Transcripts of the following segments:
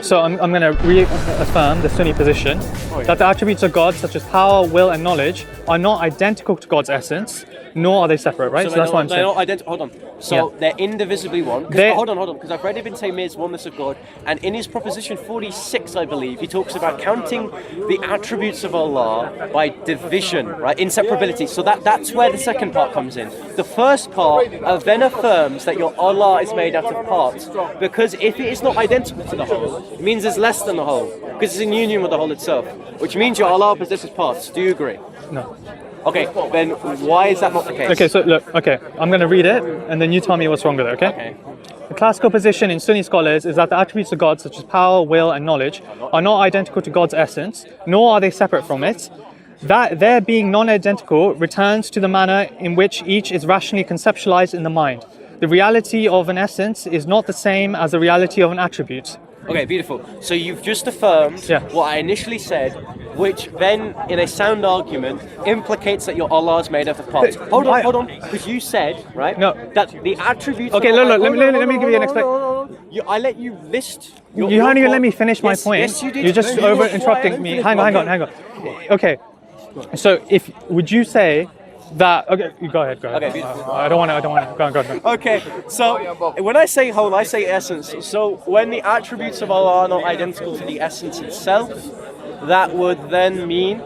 So I'm going to reaffirm the Sunni position that the attributes of God, such as power, will, and knowledge, are not identical to God's essence, nor are they separate, right? So that's what I'm saying. They're not identical. Hold on. So they're indivisibly one. Hold on. Because I've read Ibn Taymiyyah's Oneness of God, and in his proposition 46, I believe, he talks about counting the attributes of Allah by division, right? Inseparability. So that's where the second part comes in. The first part then affirms that your Allah is made out of parts, because if it is not identical to the whole, it means it's less than the whole, because it's in union with the whole itself, which means your Allah possesses parts. Do you agree? No. Okay, then why is that not the case? Okay, so look, I'm going to read it, and then you tell me what's wrong with it, okay? The classical position in Sunni scholars is that the attributes of God, such as power, will, and knowledge, are not identical to God's essence, nor are they separate from it. That their being non-identical returns to the manner in which each is rationally conceptualized in the mind. The reality of an essence is not the same as the reality of an attribute. Okay, beautiful. So you've just affirmed what I initially said, which then, in a sound argument, implicates that your Allah is made up of parts. Hold on, because you said, right, that the attributes... Okay, look, let me give you an explanation. I let you list... You haven't even let me finish my point. Yes, you did. You're just over-interrupting me. Hang on. Okay, so would you say that... Okay, go ahead. Okay, I don't want to. Go on. Okay, so when I say whole, I say essence. So when the attributes of Allah are not identical to the essence itself, that would then mean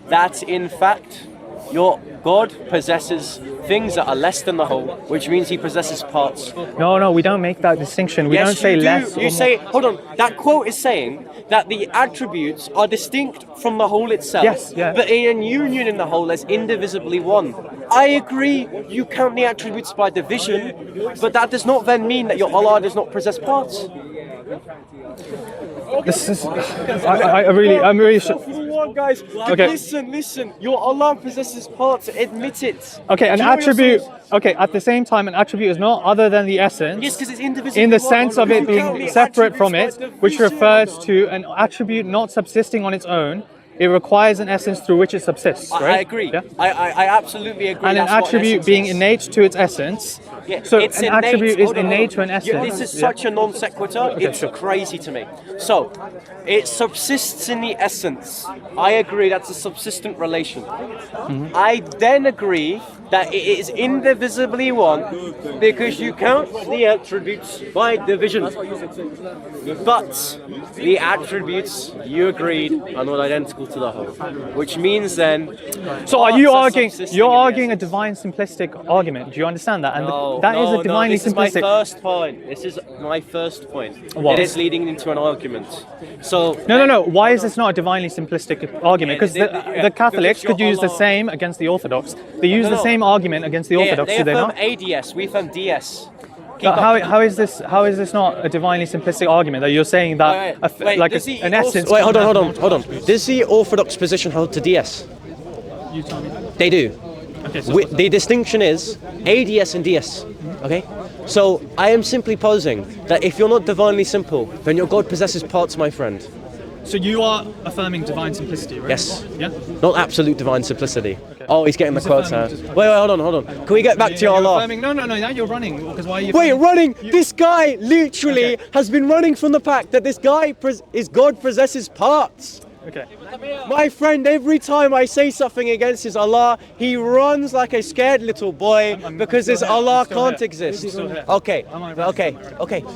that in fact your God possesses things that are less than the whole, which means he possesses parts. No, we don't make that distinction. We don't say less. You say, hold on, that quote is saying that the attributes are distinct from the whole itself, but in union in the whole as indivisibly one. I agree, you count the attributes by division, but that does not then mean that your Allah does not possess parts. This is... I'm really sure. Guys, listen. Your Allah possesses parts. Admit it. Okay, an attribute. Okay, at the same time, an attribute is not other than the essence. Yes, because it's indivisible. In the sense of it being separate from it, which refers to an attribute not subsisting on its own. It requires an essence through which it subsists, right? I agree. Yeah? I absolutely agree. And an attribute being innate to its essence. Yeah, so it's an innate. Attribute is innate to an essence. This is such a non sequitur. It's crazy to me. So, it subsists in the essence. I agree. That's a subsistent relation. Mm-hmm. I then agree that it is indivisibly one because you count the attributes by division. But the attributes, you agreed, are not identical to the whole, which means then... So are you arguing, you're arguing a divine simplistic argument, do you understand that? And that is a divinely simplistic... This is my first point. This is my first point. What? It is leading into an argument. So... No. Why is this not a divinely simplistic argument? Because the Catholics could use the same against the Orthodox. They use the same argument against the Orthodox, do they not? They affirm ADS, we affirm DS. How is this not a divinely simplistic argument that you're saying that an essence? Wait, hold on. Does the Orthodox position hold to DS? You tell me. They do. Okay, so the distinction is ADS and DS. Okay? So I am simply posing that if you're not divinely simple, then your God possesses parts, my friend. So you are affirming divine simplicity, right? Yes. Yeah? Not absolute divine simplicity. Okay. Oh, he's getting the quotes now. Wait, hold on. Can we get back to your Allah? No, now you're running. Because why are you... Wait, running? This guy literally has been running from the fact that this guy, his God possesses parts. Okay. My friend, every time I say something against his Allah, he runs like a scared little boy because his Allah can't exist. Okay.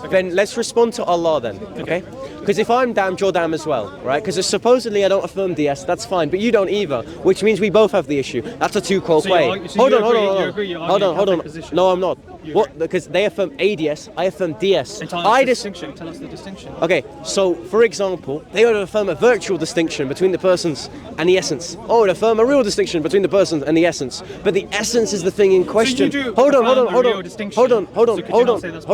Then let's respond to Allah then, okay? Because if I'm damned, you're damned as well, right? Because supposedly I don't affirm DS, that's fine, but you don't either, which means we both have the issue. That's a two-quote way. Hold on. No, I'm not. What? Because they affirm ADS, I affirm DS. Tell us the distinction. Okay, so for example, they would affirm a virtual distinction between the persons and the essence. Or would affirm a real distinction between the persons and the essence. But the essence is the thing in question. So you do hold on. Hold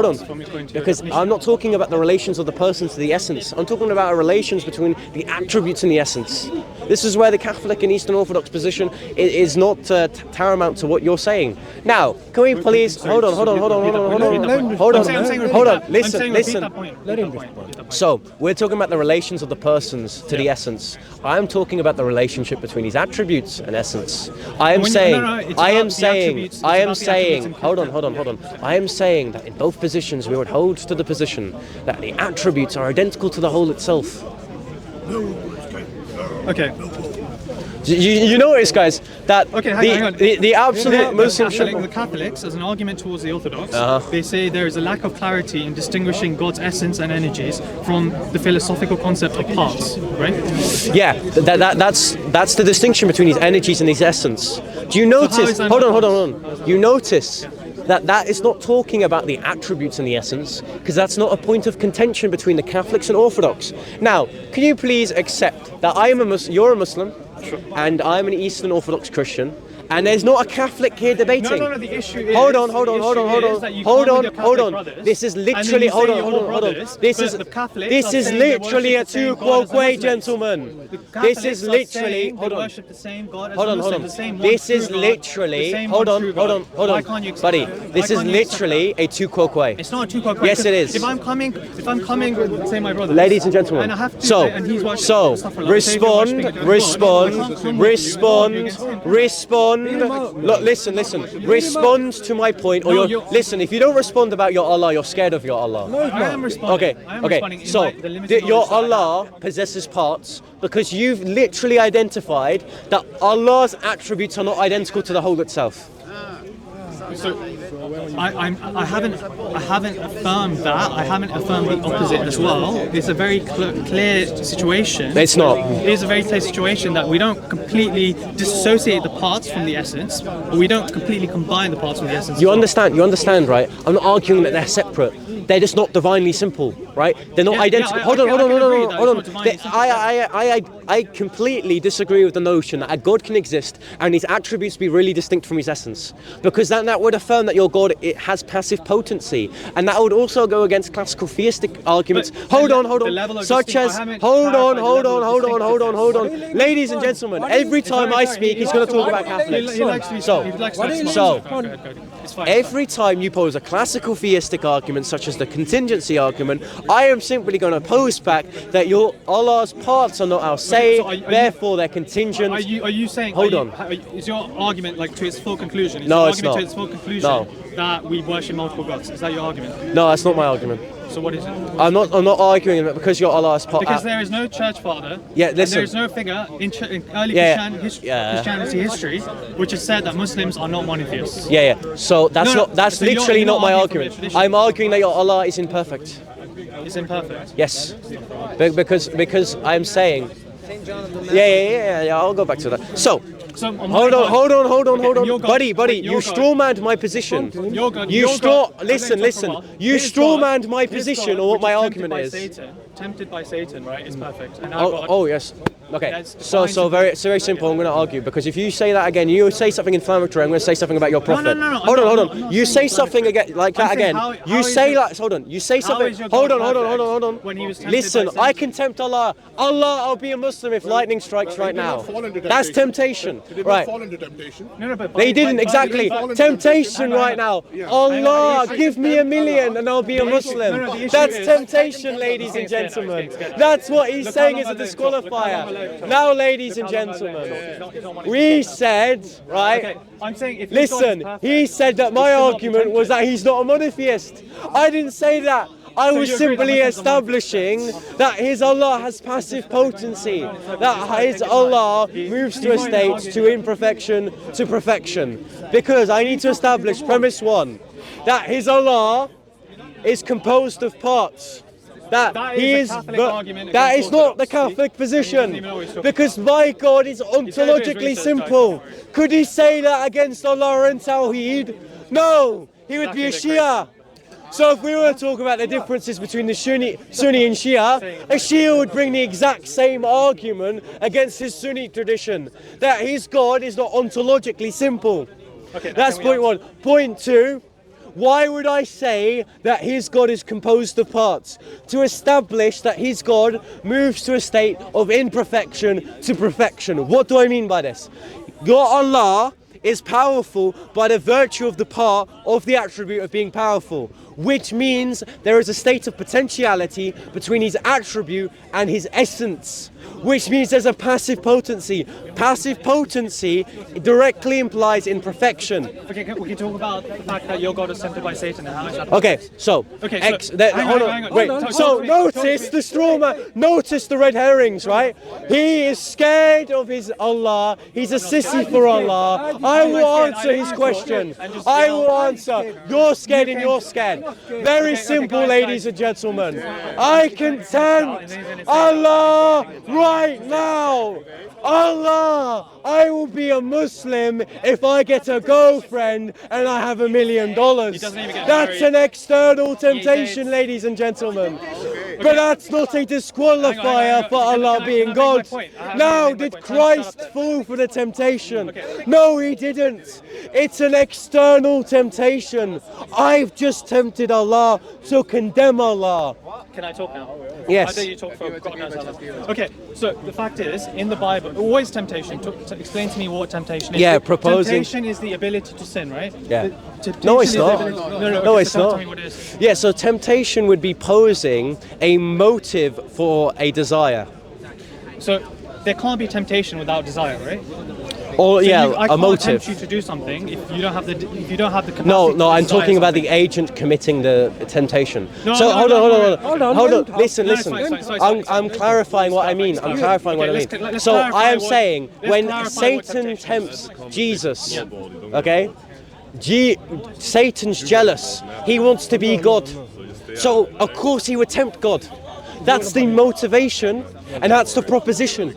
on. Because I'm not talking about the relations of the persons to the essence. I'm talking about relations between the attributes and the essence. This is where the Catholic and Eastern Orthodox position is not paramount to what you're saying. Now, can we please hold on. Listen. So, we're talking about the relations of the persons to the essence. I'm talking about the relationship between his attributes and essence. I am saying, hold on. I am saying that in both positions we would hold to the position that the attributes are identical to the whole itself. Okay. You notice, guys, that the absolute Muslim the Catholics, as an argument towards the Orthodox, they say there is a lack of clarity in distinguishing God's essence and energies from the philosophical concept of parts, right? Yeah, that's the distinction between his energies and his essence. Do you notice? So hold on. You notice that is not talking about the attributes and the essence, because that's not a point of contention between the Catholics and Orthodox. Now, can you please accept that you're a Muslim, and I'm an Eastern Orthodox Christian, and there's not a Catholic here debating? No, the issue is... Hold on. This is literally... Hold on. This is literally a tu quoque, gentlemen. This is literally... Hold on. This is literally... Hold on. Buddy, this is literally a tu quoque. It's not a tu quoque. Yes, it is. If I'm coming with, say, my brother... Ladies and gentlemen, and I have to, and he's watching respond. Look, listen. Respond to my point, or listen. If you don't respond about your Allah, you're scared of your Allah. No, I am responding. Okay. So your Allah possesses parts because you've literally identified that Allah's attributes are not identical to the whole itself. So I haven't affirmed that. I haven't affirmed the opposite as well. It's a very clear situation. It's not. It is a very clear situation that we don't completely dissociate the parts from the essence, but we don't completely combine the parts from the essence. You understand, right? I'm not arguing that they're separate. They're just not divinely simple, right? They're not identical. Hold on. I completely disagree with the notion that a God can exist and his attributes be really distinct from his essence, because that would affirm that your God has passive potency, and that would also go against classical theistic arguments. Hold on. Ladies and gentlemen, every time I speak, he's going to talk about Catholics. Every time you pose a classical theistic argument, such as the contingency argument, I am simply going to pose back that your Allah's parts are not our say, therefore they're contingent. Are you saying? Hold on. Is your argument to its full conclusion? No, it's not. To its full conclusion that we worship multiple gods. Is that your argument? No, that's not my argument. So what is it? I'm not arguing that because your Allah is part. Because there is no church father. Yeah, listen. There is no figure in early Christianity history which has said that Muslims are not monotheists. Yeah. So that's literally not my argument. I'm arguing that your Allah is imperfect. It's imperfect. Yes, because I'm saying. Yeah. I'll go back to that. So hold on, buddy. You strawmanned my position. Listen. You strawmanned my position on what my argument is. Tempted by Satan, right? It's perfect. And yes. Okay. So very simple. I'm going to argue, because if you say that again, you say something inflammatory. I'm going to say something about your prophet. No. Hold on. You say something again like that again. You say something. Hold on. Listen, I can tempt Allah. I'll be a Muslim if lightning strikes right now. That's temptation. Right. They didn't exactly. Temptation right now. Allah, give me $1 million and I'll be a Muslim. That's temptation, ladies and gentlemen. That's what he's saying is a disqualifier. Now, ladies and gentlemen, we said, right? I'm saying if listen, he said that my argument was that he's not a monotheist. I didn't say that. I was simply establishing that his Allah has passive potency, that his Allah moves to a state, to imperfection, to perfection. Because I need to establish premise 1, that his Allah is composed of parts. That is not the Catholic position, because my God is ontologically simple. Could he say that against Allah and Tawheed? No, he would be a Shia. So if we were to talk about the differences between the Sunni and Shia, a Shia would bring the exact same argument against his Sunni tradition, that his God is not ontologically simple. That's point 1. Point 2. Why would I say that his God is composed of parts? To establish that his God moves to a state of imperfection to perfection. What do I mean by this? Your Allah is powerful by the virtue of the part of the attribute of being powerful, which means there is a state of potentiality between his attribute and his essence, which means there's a passive potency. Passive potency directly implies imperfection. Okay, we can talk about the fact that your God is tempted by Satan and how is that? Okay, so, hang on. wait. So notice the straw man, notice the red herrings, right? He is scared of his Allah. He's a sissy for Allah. I will answer his question. I will answer. You're scared and you're scared. Very simple, ladies and gentlemen. I can tempt Allah right now. Allah, I will be a Muslim if I get a girlfriend and I have $1 million. That's an external temptation, ladies and gentlemen. But that's not a disqualifier for Allah being God. Now, did Christ fall for the temptation? No, he didn't. It's an external temptation. I've just tempted Allah to condemn Allah. Can I talk now? Yes. I know you talk for God knows how long. Okay, so the fact is, in the Bible, always temptation. Explain to me what temptation is. Yeah, proposing. Temptation is the ability to sin, right? Yeah. No, it's not. No, it's not. Tell me what it is. Yeah, so temptation would be posing a motive for a desire. So there can't be temptation without desire, right? Or So yeah, I a can't motive. tempt you to do something if you don't have the capacity. No, I'm to desire talking about something. the agent committing the temptation. No, So no, hold no, on. Listen. No, sorry. I'm clarifying what I mean. I'm clarifying what I mean. Let's So clarify I am what- saying let's when clarify what Satan temptation tempts Jesus, okay? Satan's jealous. He wants to be God. So of course he would tempt God. That's the motivation, and that's the proposition.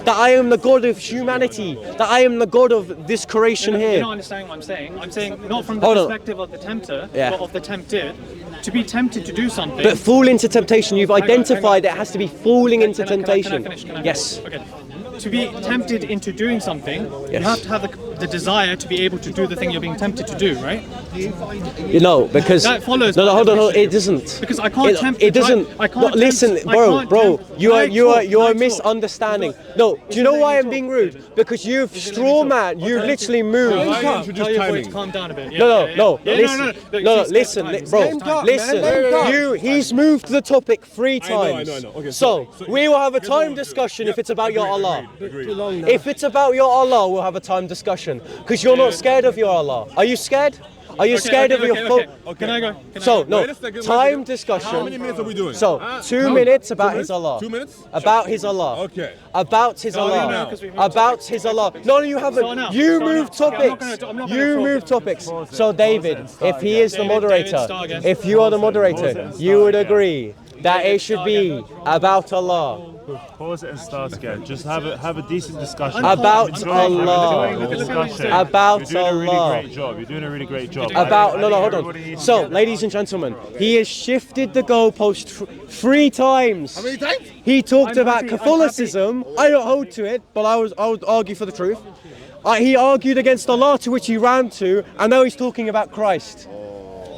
That I am the God of humanity. That I am the God of this creation You're here. not understanding what I'm saying. I'm saying not from the Hold on. perspective of the tempter, Yeah. but of the tempted. To be tempted to do something. But fall into temptation, you've Hang on. identified that it has to be falling into Can I temptation. finish? Yes. Okay. To be tempted into doing something, Yes. you have to have the desire to be able to do the thing you're being tempted to do, right? You know, because That follows no, my hold on, definition. it doesn't. Because I can't tempt It the doesn't. I can't No, listen, tempt- I bro, can't tempt- you are Can I talk? misunderstanding. No, do you know why I'm being rude? Because you've straw man, you've literally moved. Tell your voice to calm down a bit. No, Listen, listen. He's moved the topic 3 times. I know. Okay, So we will have a time discussion if it's about your Allah. If it's about your Allah, we'll have a time discussion. Because you're not scared of your Allah. Are you scared? Are you scared of your fault? Can I go? So no, Wait a second, time How discussion. many minutes are we doing? So 2 minutes about his Allah. 2 minutes? About his Allah. Okay. About his No, Allah. because we've moved About his Allah. No, you So haven't. now. You So moved now. Okay, I'm not topics. gonna You talk. moved topics. So David, if he is the David, moderator, start again. if you are the moderator, you would agree that it should be about Allah. Pause it and start again. Just have a decent discussion. About Enjoying Allah. the discussion. About You're doing a Allah. really great job. You're doing a really great job. About hold Everybody on. needs So, to- ladies and gentlemen, he has shifted the goalpost 3 times. How many times? He talked I'm about happy- I'm Catholicism. I don't hold to it, but I would argue for the truth. He argued against Allah, to which he ran to, and now he's talking about Christ.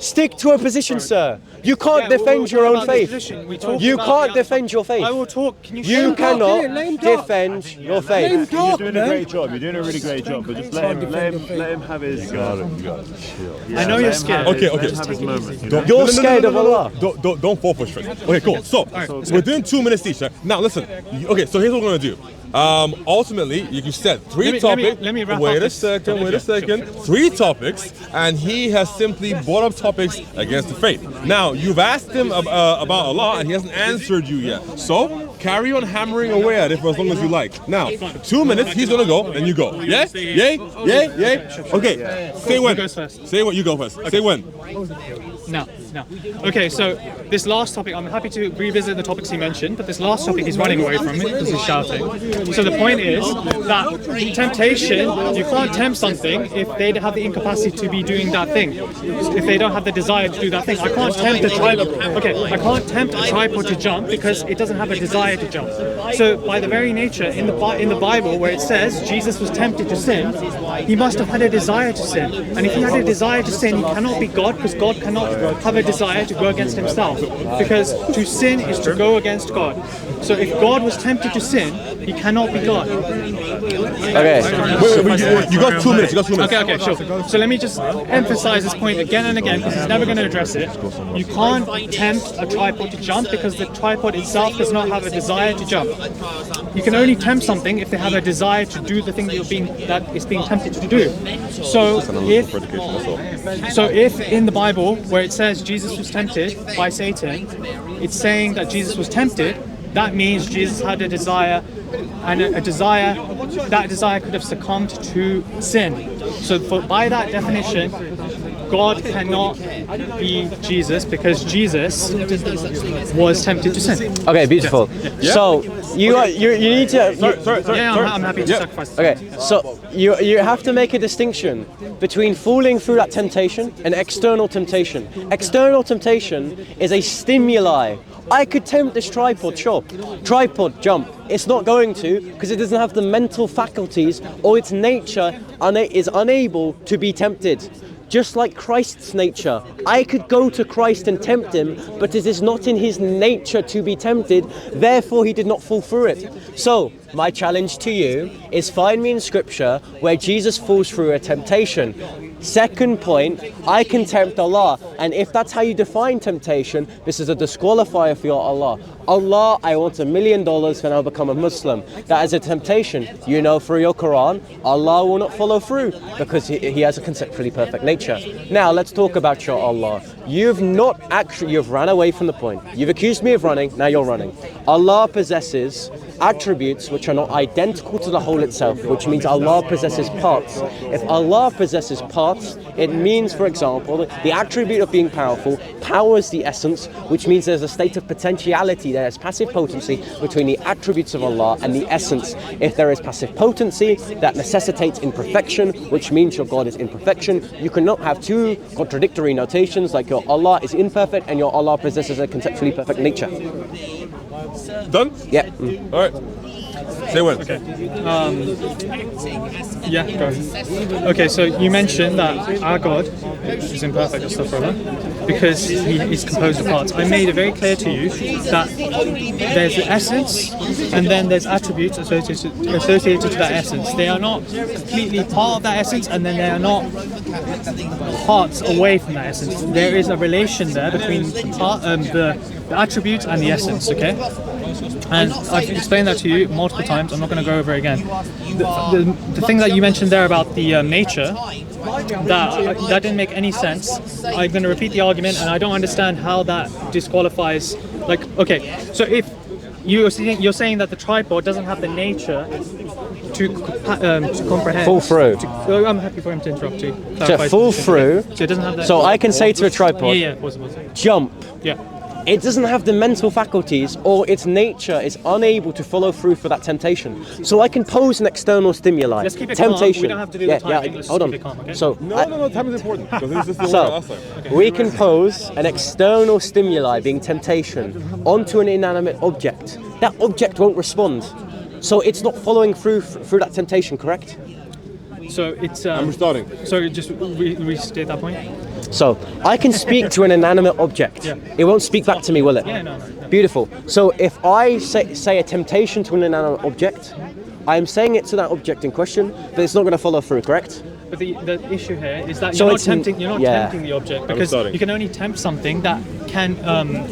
Stick to a position, sir. You can't defend your own faith. You can't defend your faith. I will talk. Can you You cannot defend your faith. You're doing a great job. You're doing a really great job. But just let him have his. I know you're scared. Okay. Let him have his moment. You know? You're scared of Allah. Don't fall for it. Okay, cool. So we're doing 2 minutes each. Right? Now listen. Okay, so here's what we're gonna do. Ultimately, you said 3 topics. let me wrap Wait up a this. second. Wait a second. 3 topics, and he has simply brought up topics against the faith. Now you've asked him about Allah, and he hasn't answered you yet. So carry on hammering away at it for as long as you like. Now 2 minutes. He's gonna go, and you go. Yeah? Yay? Okay. Say when. goes first? Say what. You go first. Say when. No. Okay, so this last topic, I'm happy to revisit the topics he mentioned, but this last topic he's running away from it because he's shouting. So the point is that temptation, you can't tempt something if they have the incapacity to be doing that thing. If they don't have the desire to do that thing. I can't tempt a tripod. Okay, I can't tempt a tripod to jump because it doesn't have a desire to jump. So by the very nature, in the Bible where it says Jesus was tempted to sin, he must have had a desire to sin. And if he had a desire to sin, he cannot be God because God cannot have a desire to go against himself, because to sin is to go against God. So if God was tempted to sin, he cannot be God. Okay. Wait, you got 2 minutes. Okay, sure. So let me just emphasize this point again and again, because he's never going to address it. You can't tempt a tripod to jump because the tripod itself does not have a desire to jump. You can only tempt something if they have a desire to do the thing that is being tempted to do. So if in the Bible where it says Jesus was tempted by Satan, it's saying that Jesus was tempted, that means Jesus had a desire, and that desire could have succumbed to sin. So by that definition, God cannot be Jesus because Jesus was tempted to sin. Okay, beautiful. Yeah. So you need to. I'm happy to sacrifice. Okay, so you have to make a distinction between falling through that temptation and external temptation. External temptation is a stimuli. I could tempt this tripod, sure. Tripod, jump. It's not going to because it doesn't have the mental faculties, or its nature is unable to be tempted. Just like Christ's nature, I could go to Christ and tempt him, but it is not in his nature to be tempted, therefore he did not fall through it. So, my challenge to you is find me in Scripture where Jesus falls through a temptation. Second point, I can tempt Allah, and if that's how you define temptation, this is a disqualifier for your Allah. Allah, I want $1 million when I become a Muslim. That is a temptation. You know through your Quran, Allah will not follow through because he has a conceptually perfect nature. Now let's talk about your Allah. You've ran away from the point. You've accused me of running, now you're running. Allah possesses attributes which are not identical to the whole itself, which means Allah possesses parts. If Allah possesses parts, it means, for example, the attribute of being powerful powers the essence, which means there's a state of potentiality, there is passive potency between the attributes of Allah and the essence. If there is passive potency, that necessitates imperfection, which means your God is imperfection. You cannot have two contradictory notations like your Allah is imperfect and your Allah possesses a conceptually perfect nature. Done? Yeah. All right. Say when. Okay. Yeah, go ahead. Okay, so you mentioned that our God is imperfect and stuff like that because he is composed of parts. I made it very clear to you that there's the essence and then there's attributes associated to that essence. They are not completely part of that essence and then they are not parts away from that essence. There is a relation there between the attributes and the essence, okay? And I've explained that to you multiple times. I'm not going to go over it again. The thing that you mentioned there about the nature, that didn't make any sense. I'm going to repeat the argument, and I don't understand how that disqualifies. Like, okay, so if you're saying that the tripod doesn't have the nature to comprehend. Fall through. I'm happy for him to interrupt you. To fall through. So it doesn't have that. So I can say to a tripod. Yeah, possible. Jump. Yeah. It doesn't have the mental faculties, or its nature is unable to follow through for that temptation. So I can pose an external stimuli. Let's keep it temptation. calm. We don't have to do the timing. Let's hold keep on. it calm, okay? So No, time is important because this is the one last time. okay. We can pose an external stimuli, being temptation, onto an inanimate object. That object won't respond. So it's not following through that temptation, correct? So it's. I'm restarting. So just restate that point. So I can speak to an inanimate object. Yeah. It won't speak back to me, will it? Yeah, no. Beautiful. So if I say a temptation to an inanimate object, I am saying it to that object in question, but it's not going to follow through, correct? But the issue here is that So you're not it's tempting the object because starting. you can only tempt something that can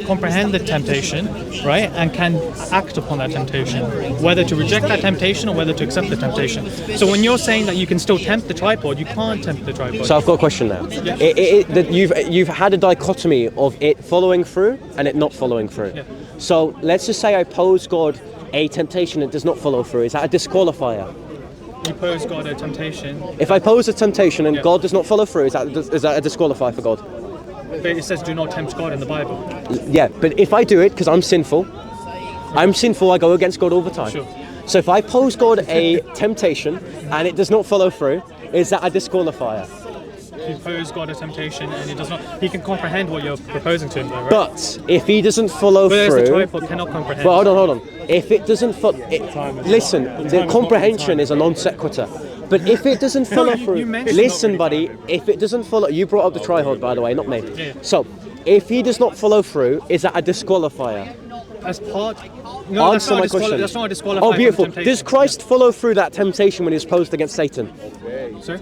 comprehend the temptation, right, and can act upon that temptation, whether to reject that temptation or whether to accept the temptation. So when you're saying that you can still tempt the tripod, you can't tempt the tripod. So I've got a question now. Yeah. You've had a dichotomy of it following through and it not following through. Yeah. So let's just say I pose God a temptation that does not follow through. Is that a disqualifier? You pose God a temptation. If I pose a temptation and Yeah. God does not follow through, is that a disqualifier for God? But it says do not tempt God in the Bible. Yeah, but if I do it because I'm sinful, I go against God all the time. Sure. So if I pose God a temptation and it does not follow through, is that a disqualifier? You pose God a temptation and it does not. He can comprehend what you're proposing to him, though, right? But if he doesn't follow Whereas through, the tripod cannot comprehend. well, hold on. If it doesn't listen, the comprehension is a non sequitur. But if it doesn't follow you through, mentioned listen, not buddy. If it doesn't follow, you brought up the trihod, by the way, not me. Yeah. So, if he does not follow through, is that a disqualifier? As part. No, Answer my question. That's not a disqualifier. Oh, beautiful. From temptation. Does Christ follow through that temptation when he was posed against Satan? Sorry?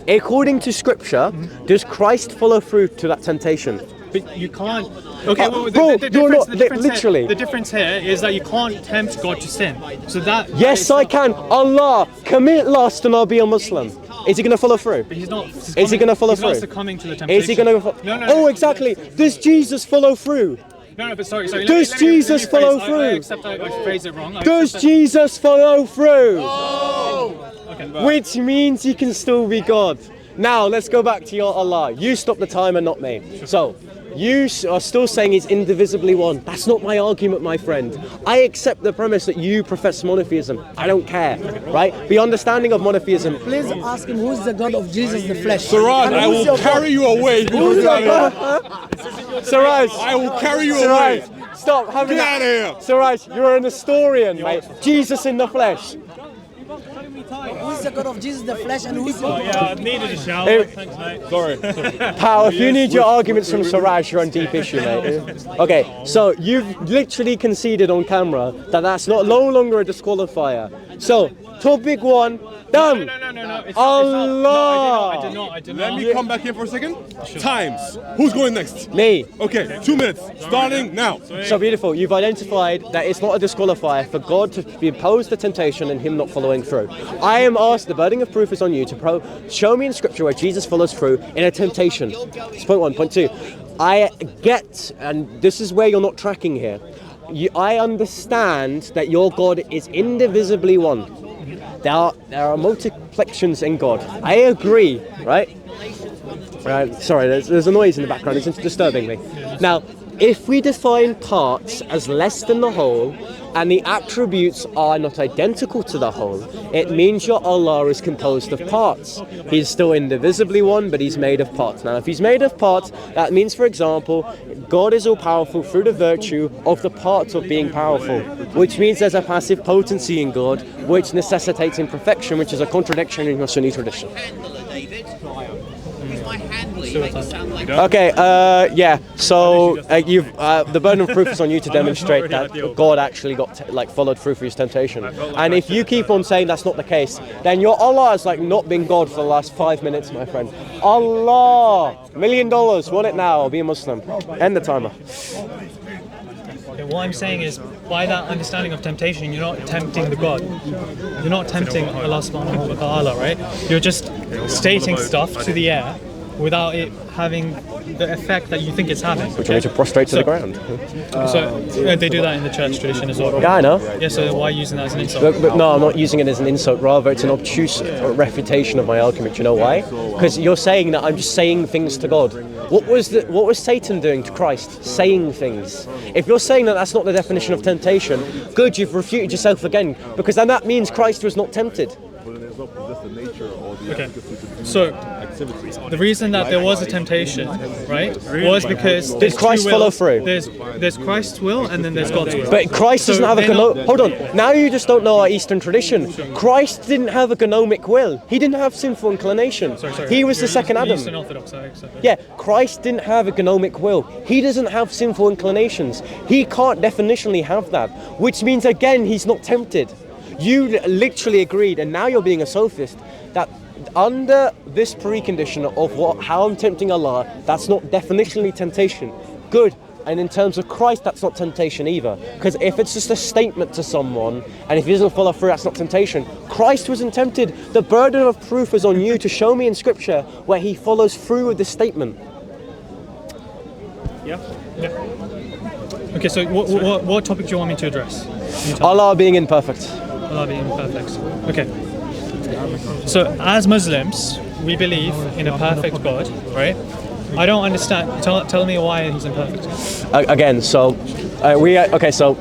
According to Scripture, does Christ follow through to that temptation? But you can't. Okay, well, bro, the you're difference, not- the difference literally. Here, the difference here is that you can't tempt God to sin. So that. Yes, I can. Allah, commit lust and I'll be a Muslim. Is he going to follow through? But he's not. Is he going to follow he's through? Not succumbing to the temptation. Is he going to? No. Oh, exactly. Does Jesus follow through? No, but sorry. Does Jesus follow through? I accept I phrased it wrong. Does Jesus follow through? Okay. Which means he can still be God. Now, let's go back to your Allah. You stop the timer, not me. So, you are still saying he's indivisibly one. That's not my argument, my friend. I accept the premise that you profess monotheism. I don't care, right? The understanding of monotheism. Please ask him who's the God of Jesus, the flesh. Siraj, And I who's will your carry you away. Who's the God? Siraj, I will carry you away. Siraj, stop having Get out of here. Siraj, you're an historian, mate. Jesus in the flesh. Who's the God of Jesus, the flesh, and who's your Yeah, I needed a shower. Hey. Thanks, mate. Sorry. Pal, if you need your arguments from Siraj, you're on deep issue, mate. Okay, so you've literally conceded on camera that that's no longer a disqualifier. So, topic one, done. No. It's Allah. Not. I did not. Let me come back here for a second. Times. Who's going next? Me. Okay, 2 minutes. Starting now. So beautiful. You've identified that it's not a disqualifier for God to be opposed to temptation and him not following through. I am asked, the burden of proof is on you to show me in Scripture where Jesus follows through in a temptation. That's point one. Point two, I get, and this is where you're not tracking here, I understand that your God is indivisibly one. There are multiplications in God. I agree, right? Sorry, there's a noise in the background. It's disturbing me. Now, if we define parts as less than the whole, and the attributes are not identical to the whole, it means your Allah is composed of parts. He's still indivisibly one, but he's made of parts. Now, if he's made of parts, that means, for example, God is all-powerful through the virtue of the parts of being powerful, which means there's a passive potency in God, which necessitates imperfection, which is a contradiction in your Sunni tradition. Okay, yeah. So you've the burden of proof is on you to demonstrate that God actually got followed through for his temptation. And if you keep on saying that's not the case, then your Allah has not been God for the last 5 minutes, my friend. Allah, $1 million, want it now? I'll be a Muslim. End the timer. What I'm saying is, by that understanding of temptation, you're not tempting the God. You're not tempting Allah subhanahu wa ta'ala, right? You're just stating stuff to the air without it having the effect that you think it's having. Which I need to prostrate to the ground. So they do that in the church tradition as well. Yeah, I know. Yeah, so why are you using that as an insult? But no, I'm not using it as an insult. Rather, it's an obtuse refutation of my argument. You know why? Because you're saying that I'm just saying things to God. What was Satan doing to Christ? Saying things. If you're saying that that's not the definition of temptation, good, you've refuted yourself again. Because then that means Christ was not tempted. Okay, so the reason that there was a temptation, right, was because did Christ follow through? There's Christ's will and then there's God's will. But Christ doesn't have a hold on. Now you just don't know our Eastern tradition. Christ didn't have a gnomic will. He didn't have sinful inclination. Sorry, he was the second Adam. Eastern Orthodox, I accept that. Yeah, Christ didn't have a gnomic will. He doesn't have sinful inclinations. He can't definitionally have that, which means again he's not tempted. You literally agreed, and now you're being a sophist, that under this precondition of how I'm tempting Allah, that's not definitionally temptation. Good. And in terms of Christ, that's not temptation either. Because if it's just a statement to someone, and if he doesn't follow through, that's not temptation. Christ wasn't tempted. The burden of proof is on you to show me in Scripture where he follows through with this statement. Yeah. Okay, so what topic do you want me to address? Allah being imperfect. Allah being imperfect. Okay. So as Muslims, we believe in a perfect God, right? I don't understand. Tell me why he's imperfect. Again, so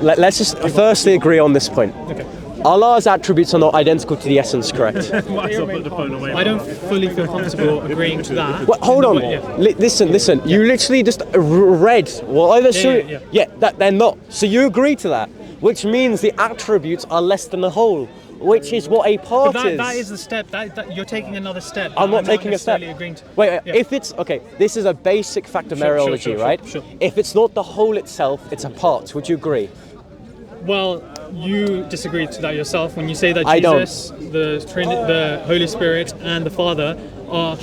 let's just firstly agree on this point. Okay. Allah's attributes are not identical to the essence, correct? I don't fully feel comfortable agreeing to that. Well, hold on. Yeah. Listen. You literally just read. Well, that they're not. So you agree to that, which means the attributes are less than the whole, which is what a part But is. that is the step. That you're taking another step. I'm not taking a step. necessarily agreeing to- Wait, Yeah. if it's okay, this is a basic fact of Mariology, sure, right? sure. If it's not the whole itself, it's a part. Would you agree? Well, you disagree to that yourself when you say that I don't. Jesus, the Holy Spirit, and the Father are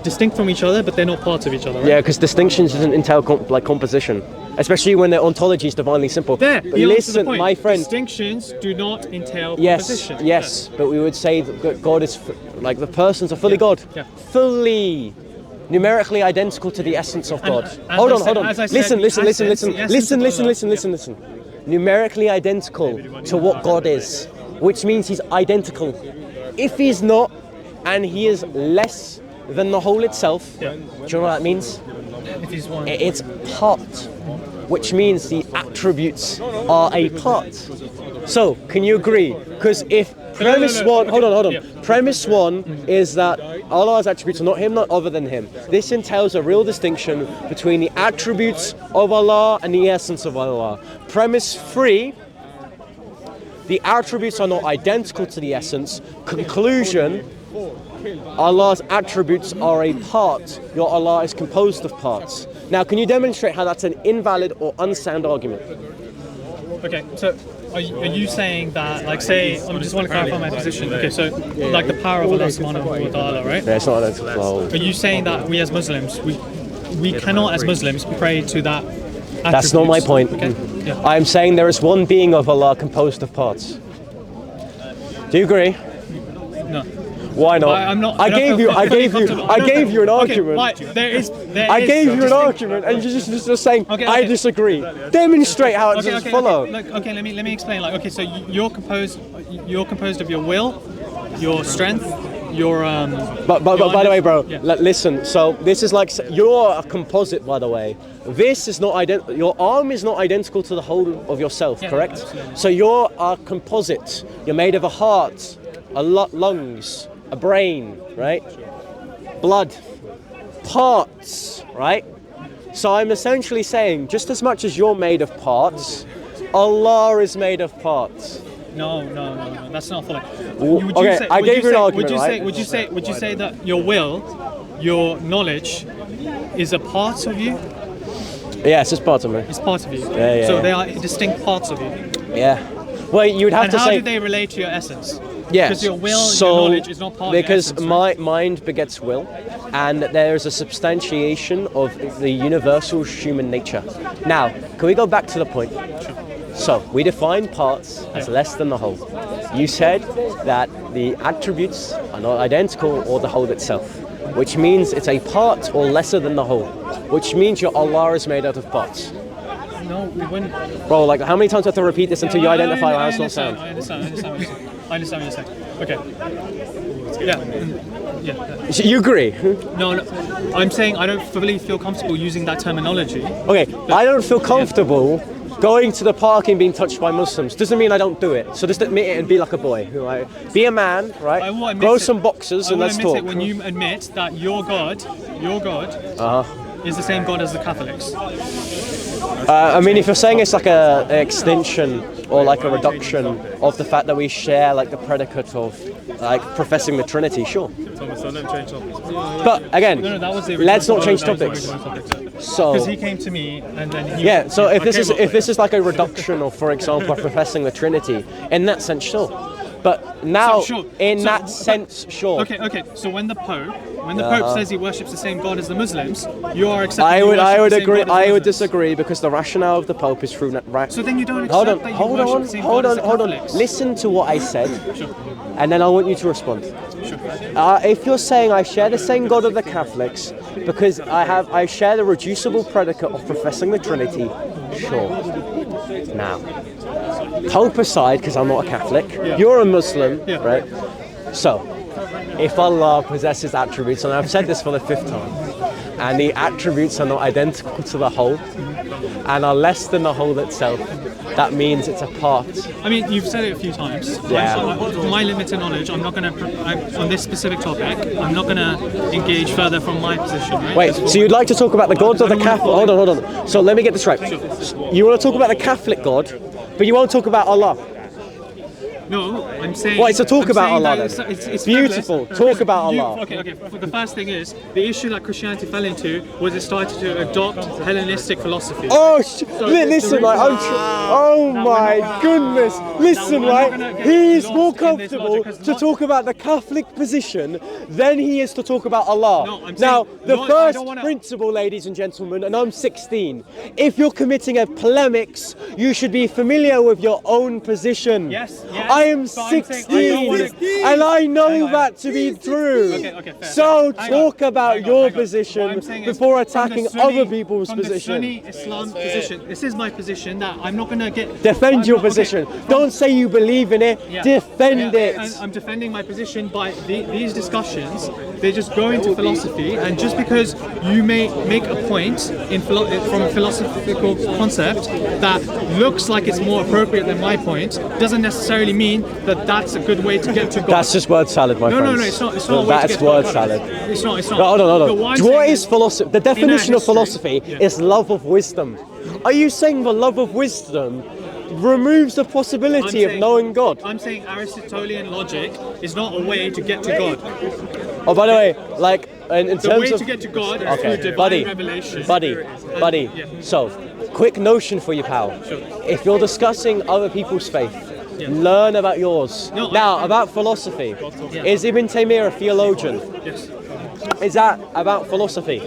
distinct from each other, but they're not parts of each other. Right? Yeah, because distinctions doesn't entail composition, especially when their ontology is divinely simple. There, But you answered the listen, point. my friend. Distinctions do not entail Yes, composition. yes, but we would say that God is like the persons are fully God, yeah. fully. Numerically identical to the essence of God. Hold on. As I said, Listen. the essence of Listen. Numerically identical to what God is, which means he's identical. If he's not, and he is less than the whole itself, do you know what that means? If he's one. It's part, which means the attributes are a part. So, can you agree? Because if premise one, hold on. Yeah. Premise one is that Allah's attributes are not him, not other than him. This entails a real distinction between the attributes of Allah and the essence of Allah. Premise 3, the attributes are not identical to the essence. Conclusion, Allah's attributes are a part. Your Allah is composed of parts. Now, can you demonstrate how that's an invalid or unsound argument? Okay, so are you saying that, like, say, I just want to clarify my position. Okay, so like the power of Allah subhanahu wa ta'ala, right? Yeah, it's not identical. Are you saying that we as Muslims, we cannot as Muslims pray to that? That's not my point. Okay. Yeah. I'm saying there is one being of Allah composed of parts. Do you agree? No. Why not? I'm not. I gave you an argument. Right, I gave you an argument, and you're just saying Okay, I okay. disagree. Demonstrate how it doesn't follow. Okay, let me explain. Like, okay, so you're composed of your will, your strength, your But by the way, bro, Yeah. listen. So this is like you're a composite, by the way. This is not identical. Your arm is not identical to the whole of yourself, Yeah, correct? absolutely. So you're a composite. You're made of a heart, lungs, a brain, right? Blood, parts, right? So I'm essentially saying, just as much as you're made of parts, Allah is made of parts. No, that's not fully. Okay, I gave you an argument, right? Would you say that your will, your knowledge, is a part of you? Yes, it's part of me. It's part of you. Yeah. So they are distinct parts of you. Yeah. Well, you would have And to how say. do they relate to your essence? Yes. Because your will, so, your knowledge is not part of your because essence. Right? my mind begets will, and there is a substantiation of the universal human nature. Now, can we go back to the point? So, we define parts as less than the whole. You said that the attributes are not identical or the whole itself, which means it's a part or lesser than the whole, which means your Allah is made out of parts. No, we wouldn't. Bro, like how many times do I have to repeat this until you identify how it's not sound? I understand what you're saying. Okay. Yeah. You agree? No, I'm saying I don't fully feel comfortable using that terminology. Okay, I don't feel comfortable going to the park and being touched by Muslims. Doesn't mean I don't do it. So just admit it and be like a boy. Like, be a man, I right? will admit Grow it. some boxers and let's I will talk. admit it when you admit that your God is the same God as the Catholics. I mean, if you're saying it's like an extension or like a reduction of the fact that we share like the predicate of like professing the Trinity, sure. But again, That was the let's not change that was the topics. original topic. So Because he came to me and then he... yeah, so if I this came up with is like a reduction of, for example, professing the Trinity, in that sense, sure. But now, that sense, sure. Okay. So when the Pope says he worships the same God as the Muslims, you are accepting. I would he worships the same agree. God as the I would Muslims. disagree because the rationale of the Pope is through right. So then you don't accept that you worship the same God as the Catholics. Listen to what I said, Sure. and then I want you to respond. Sure. If you're saying I share the same God of the Catholics because I share the reducible predicate of professing the Trinity, sure. Now, Pope aside, because I'm not a Catholic, you're a Muslim, right? So, if Allah possesses attributes, and I've said this for the 5th time, and the attributes are not identical to the whole, and are less than the whole itself, that means it's a part. I mean, you've said it a few times. Yeah. From my limited knowledge, I'm not going to, on this specific topic, I'm not going to engage further from my position, right? Wait, so you'd like to talk about the gods of the Catholic? Hold on. So let me get this right. You want to talk about the Catholic God, but you won't talk about Allah. No, I'm saying. Well, it's a talk I'm about saying Allah that then. It's Beautiful. frivolous. Talk about You- Allah. Okay. The first thing is the issue that Christianity fell into was it started to adopt Hellenistic philosophy. Oh, So listen, the right? reason- Oh Now my we're not- goodness! Listen, we're not right? gonna get He's lost more in this comfortable logic, 'cause to not- talk about the Catholic position than he is to talk about Allah. No, I'm Now, saying the not- I first don't wanna- principle, ladies and gentlemen, and I'm 16. If you're committing a polemics, you should be familiar with your own position. Yes, I am but I'm saying I 16, don't wanna- and I know Hang on. that to be true. Okay, fair. So Hang talk on, about hang on, your hang on. What position I'm saying is, before from the attacking Sunni- other people's from position. The Sunni Islam position. This is my position that I'm not gonna get. Defend I'm your not- okay, position. from- Don't say you believe in it. Yeah. Defend Yeah, it. and I'm defending my position by these discussions. They just go into philosophy, and just because you may make a point from a philosophical concept that looks like it's more appropriate than my point, doesn't necessarily mean that that's a good way to get to God. That's just word salad, my no, friends. no, it's not. It's not. a way to That's get to word God. salad. It's not. It's not. No, hold on, No, hold what on. I'm saying What is philosophy? The definition of history- philosophy yeah. is love of wisdom. Are you saying the love of wisdom removes the possibility of saying- knowing God? I'm saying Aristotelian logic is not a way to get to God. Oh, by the way, like in The terms way of to get to God is okay, through divine buddy, revelation. buddy. Yeah. So, quick notion for you, pal. Sure. If you're discussing other people's faith, Yeah. learn about yours. No, now, I- about philosophy. Yeah. Is Ibn Taymiyyah a theologian? Yes. Is that about philosophy?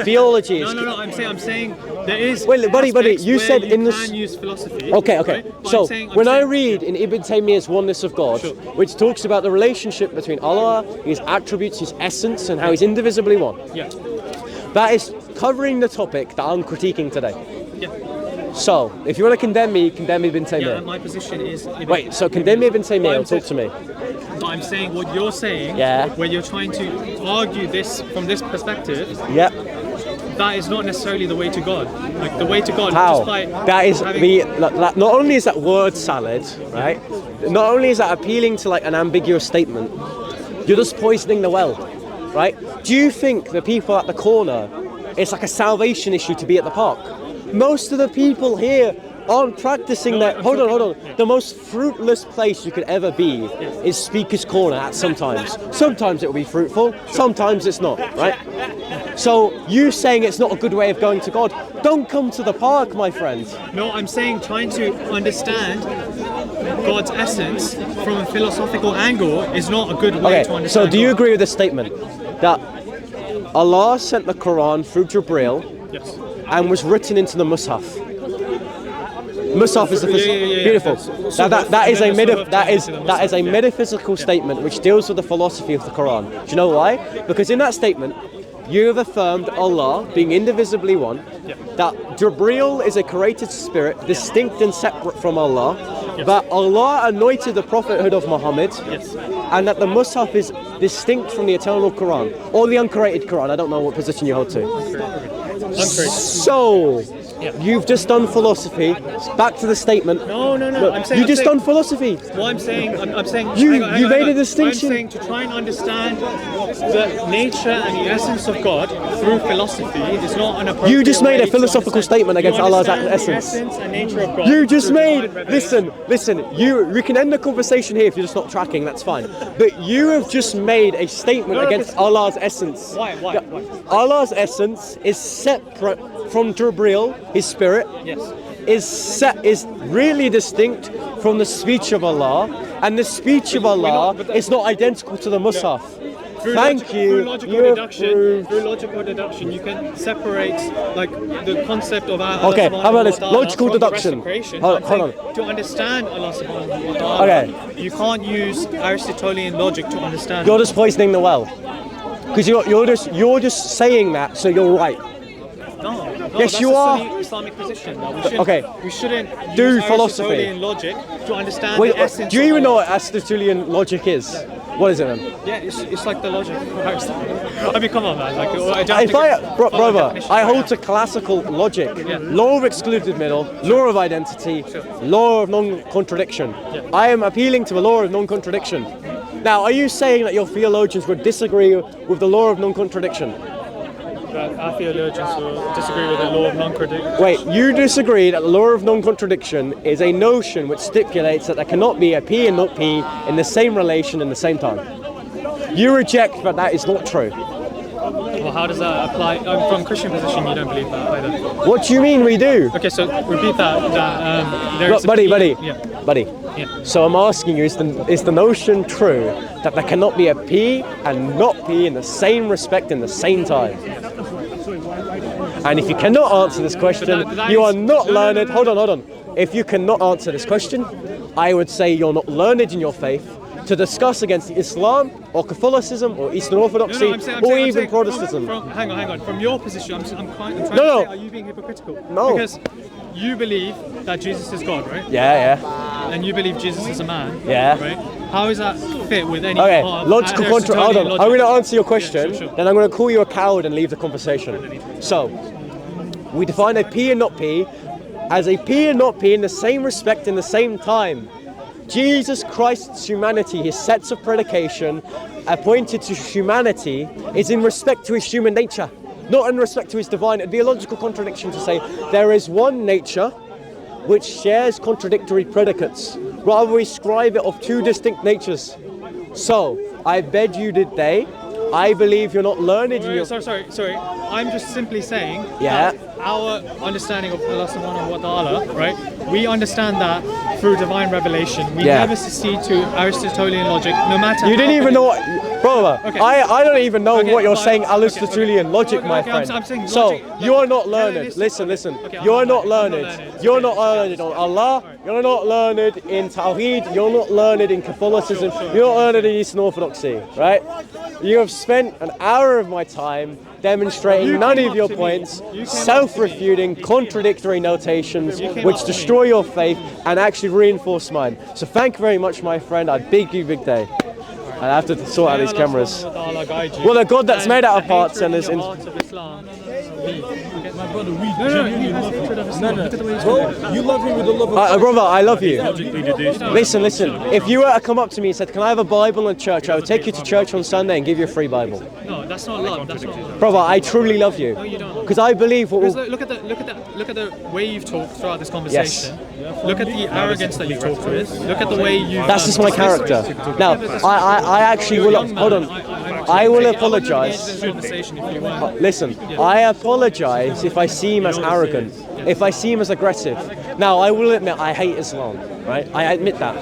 Theology is... No. I'm saying there is. Wait, buddy, aspects you where said you in the can use philosophy. Okay. right? But So I'm saying- when I read in Ibn Taymiyyah's Oneness of God, Sure. which talks about the relationship between Allah, His attributes, His essence, and how He's indivisibly one, Yeah. that is covering the topic that I'm critiquing today. Yeah. So if you want to condemn me, condemn Ibn Yeah. Taymiyyah. And my position is. Wait, so condemn Ibn Taymiyyah, I'm talk to me. But I'm saying what you're saying. Yeah. Where you're trying to argue this from this perspective. Yep. That is not necessarily the way to God. Like the way to God. How? Just by That is having, not only is that word salad, right? Not only is that appealing to like an ambiguous statement, you're just poisoning the well, right? Do you think the people at the corner, it's like a salvation issue to be at the park? Most of the people here aren't practicing that. Hold on. Yeah. The most fruitless place you could ever be is Speaker's Corner at sometimes. Sometimes it will be fruitful, sometimes it's not, right? So you saying it's not a good way of going to God, don't come to the park, my friend. No, I'm saying trying to understand God's essence from a philosophical angle is not a good way to Okay, understand. so do you God. agree with this statement? That Allah sent the Quran through Jibreel Yes. and was written into the Mus'haf. Mus'haf is the Yeah. beautiful. So That is a then the sort of that is into the that is a Mus'haf, yeah. metaphysical statement which deals with the philosophy of the Quran. Do you know why? Because in that statement, you have affirmed Allah being indivisibly one, that Jibreel is a created spirit, distinct and separate from Allah, that Allah anointed the prophethood of Muhammad, Yes. and that the Mus'haf is distinct from the eternal Quran, or the uncreated Quran. I don't know what position you hold to. So, you've just done philosophy. Back to the statement. No. Look, I'm saying you just done philosophy. Well, I'm saying. You hang on, made hang a on. distinction. I'm saying to try and understand the nature and the essence of God through philosophy is not an appropriate. You just made a way to philosophical understand. statement against You Allah's understand the essence. essence and nature of God. You just through made. divine revelation. Listen. We can end the conversation here if you're just not tracking. That's fine. But you have just made a statement No, against Allah's essence. Why? Allah's essence is separate from Jibreel, His spirit. Yes. Is really distinct from the speech of Allah, and the speech of Allah is not identical to the Mus'haf. Thank you. Through logical You deduction, approved. you can separate like the concept of Allah. Okay, subhanahu how about wa this? ta'ala Logical from the rest deduction. of creation. Hold I'm on. saying To understand Allah subhanahu wa ta'ala, Okay. you can't use Aristotelian logic to understand. You're just poisoning the well, because you're just saying that, so you're right. No, Yes, that's you a are. Sunni Islamic position. That we shouldn't Do use philosophy. Aristotelian logic to understand Wait, the essence. do you of even know Allah. what Aristotelian logic is? What is it then? Yeah, it's like the logic of Aristotle. I mean, come on, man. Like, I don't have If to I, follow brother, definition I right hold now. to classical logic, Yeah. law of excluded middle, law of identity, law of non-contradiction. I am appealing to the law of non-contradiction. Now, are you saying that your theologians would disagree with the law of non-contradiction? that our theologians will disagree with the law of non-contradiction. Wait, you disagree that the law of non-contradiction is a notion which stipulates that there cannot be a P and not P in the same relation in the same time. You reject that that is not true. Well, how does that apply? From Christian position, you don't believe that either. What do you mean we do? Okay, so repeat that. There is a Buddy. Yeah. Buddy. Yeah. So I'm asking you, is the notion true that there cannot be a P and not P in the same respect in the same time? And if you cannot answer this question, you are not learned. Hold on. If you cannot answer this question, I would say you're not learned in your faith to discuss against Islam or Catholicism or Eastern Orthodoxy or even Protestantism. Hang on. From your position, I'm trying to say, are you being hypocritical? No. Because you believe that Jesus is God, right? Yeah. And you believe Jesus is a man. Yeah. Right? How is that fit with any Okay, part of logical contra. Hold on. Aristotelian I'm going to logic? answer your question, Yeah, sure. then I'm going to call you a coward and leave the conversation. So, we define a P and not P as a P and not P in the same respect in the same time. Jesus Christ's humanity, his sets of predication appointed to humanity, is in respect to his human nature, not in respect to his divine. It'd be a logical contradiction to say there is one nature which shares contradictory predicates. Rather, we describe it of two distinct natures. So, I beg you today, I believe you're not learned in your... Sorry. I'm just simply saying Yeah. that our understanding of Allah subhanahu wa ta'ala, right? We understand that through divine revelation. We Yeah. never secede to Aristotelian logic, no matter You didn't how even many- know what... Brother, Okay. I don't even know Okay, what you're fine. saying, Okay, Aristotelian logic, my Okay, friend. I'm saying so, logic, you are not no, learned. listen. Listen. Okay, You're I'm not not learned. learned. You're not Okay, learned on Allah. You're not learned in Tawheed. You're not learned in Catholicism. You're not learned in Eastern Orthodoxy, right? You have spent an hour of my time demonstrating none of your points, self-refuting, contradictory notations which destroy your faith and actually reinforce mine. So thank you very much, my friend. I big you big day. I have to sort out these May Allah cameras. subhanahu wa ta'ala guide you. Well, a God that's And made out of the parts hatred and in is your in... heart of Islam leave. My brother, we No, genuinely he has love hatred of him. Islam. Look at the way he's doing it. Bro, you love him with the love of brother, I love you. logically deduced. Listen. If you were to come up to me and said, "Can I have a Bible in church?" I would take you to church on Sunday and give you a free Bible. No, that's not love. That's not love. Brother, I truly love you. No, you don't. Because I believe what Because will... look at the way you've talked throughout this conversation. Look at the arrogance that you talked with. Look at the way you. That's just my character. Now, I actually will... Hold on. I will apologise. Listen, I apologise if I seem as arrogant, if I seem as aggressive. Now, I will admit I hate Islam, right? I admit that.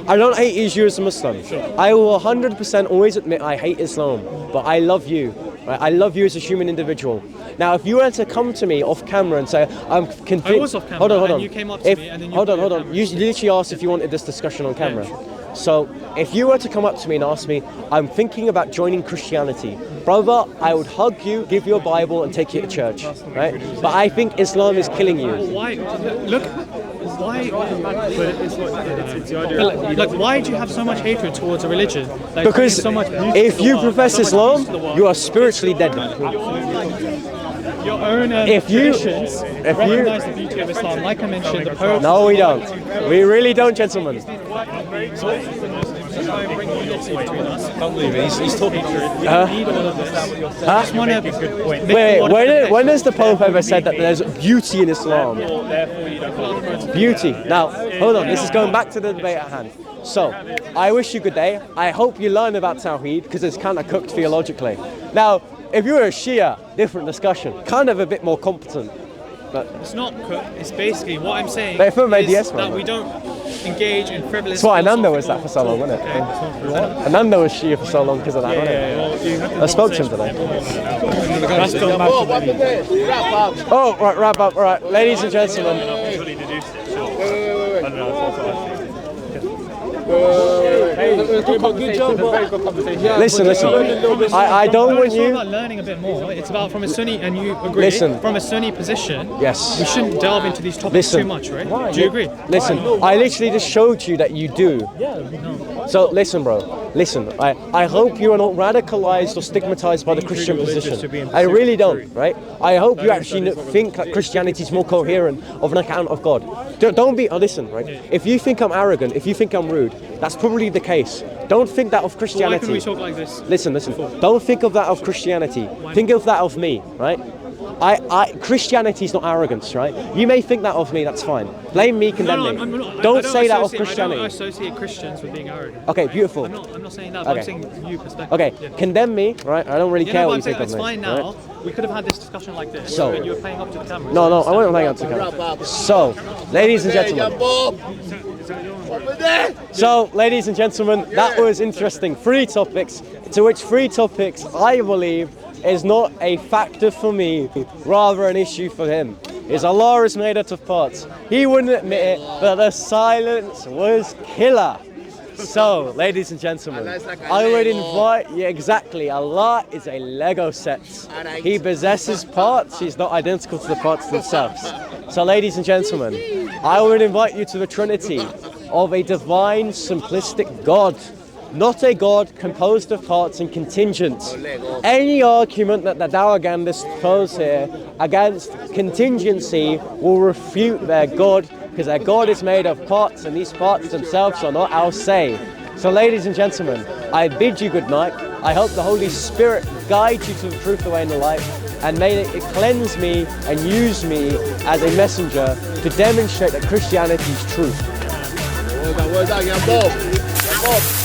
I don't hate you as a Muslim. I will 100% always admit I hate Islam, but I love you. Right? I love you as a human individual. Now, if you were to come to me off camera and say, I'm convinced... I was off camera, hold on. and you came up to me and then you... Hold on. You literally asked if you wanted this discussion on camera. So, if you were to come up to me and ask me, I'm thinking about joining Christianity, brother, I would hug you, give you a Bible, and take you to church, right? But I think Islam is killing you. Why? Look. Why? Like, why do you have so much hatred towards a religion? Like, Because so much beauty if to the you world, profess so much Islam, beauty to the world. you are spiritually dead. Your own traditions recognize the beauty of Islam. Like I mentioned, the Pope. No, we don't. We really don't, gentlemen. He's talking Wait, when has the Pope ever said that there's beauty in Islam? Beauty. Now, hold on, this is going back to the debate at hand. So, I wish you good day. I hope you learn about Tawheed, because it's kind of cooked theologically. Now, if you were a Shia, different discussion. Kind of a bit more competent. But it's not cooked. It's basically what I'm saying But if it made is yes, that man. we don't engage in frivolous. that's why Ananda was that for so long, wasn't it? Ananda was Shia for so long because of that, wasn't it? I spoke to him today. Oh, right, wrap up. Right, ladies and gentlemen. Listen. I don't want It's not you. about learning a bit more. It's about from a Sunni, and you agree. Listen. From a Sunni position. Yes. We shouldn't delve into these topics Listen. too much, right? Do you agree? Listen, I literally just showed you that you do. So listen, bro. Listen, I hope you are not radicalized or stigmatized by the Christian position. I really don't, right? I hope you actually think that Christianity is more coherent of an account of God. Don't be, listen, right? If you think I'm arrogant, if you think I'm rude, that's probably the case. Don't think that of Why Christianity. couldn't we talk like this? Listen. Don't think of that of Christianity. Think of that of me, right? Christianity is not arrogance, right? You may think that of me, that's fine. Blame me, condemn me. Don't say that of Christianity. I don't associate Christians with being arrogant. Okay, beautiful. I'm not saying that, but Okay. I'm saying you perspective. Okay, Yeah. condemn me, right? I don't really care what you think of It's me. fine right? now. We could have had this discussion like this. So- and you were playing up to the camera. No, I wasn't playing up to camera. So, ladies and gentlemen. That was interesting. 3 topics, to which 3 topics I believe is not a factor for me, rather an issue for him. His Allah is made out of parts. He wouldn't admit it, but the silence was killer. So, ladies and gentlemen, I would invite you, exactly, Allah is a Lego set. He possesses parts, he's not identical to the parts themselves. So, ladies and gentlemen, I would invite you to the Trinity of a divine, simplistic God. Not a God composed of parts and contingents. Any argument that the Dawagandists pose here against contingency will refute their God, because their God is made of parts and these parts themselves are not our say. So ladies and gentlemen, I bid you good night. I hope the Holy Spirit guides you to the truth, the way and the light, and may it cleanse me and use me as a messenger to demonstrate that Christianity is truth. Well done, young Bob.